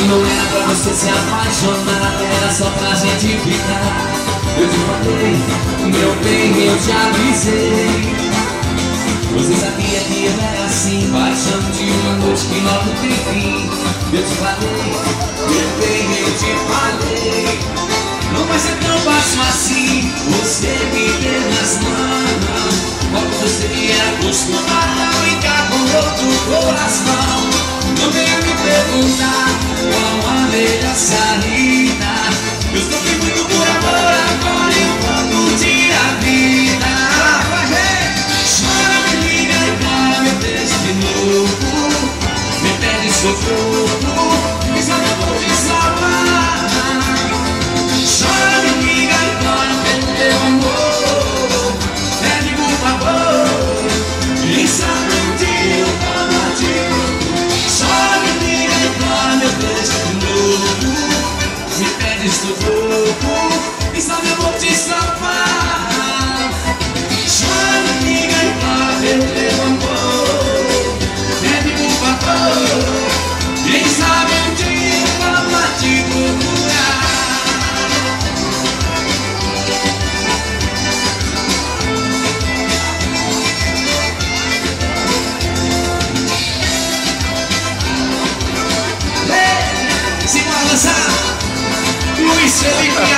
Não era pra você se apaixonar, era só pra gente ficar. Eu te falei, meu bem, eu te avisei. Você sabia que eu era assim, paixão de uma noite que logo tem fim. Eu te falei, meu bem, eu te falei. Não vai ser tão fácil assim, você me deu nas mãos. Logo você me acostumado a brincar com outro coração. Não venha me perguntar qual a melhor saída. Eu sofri muito por amor, agora eu vou curtir a vida. Chora, me liga e para meu beijo de novo. Me pede socorro, e só eu vou te salvar. Chora, me liga e para pelo teu amor. Pede por favor, e sabe um dia eu vou te. Chora, me liga e para meu beijo de novo. Me pede socorro, e sabe eu vou te salvar. Chora, me liga e para pelo teu amor. Pede por favor, quem sabe um dia eu vou te procurar. Se balançar, Luiz Felipe.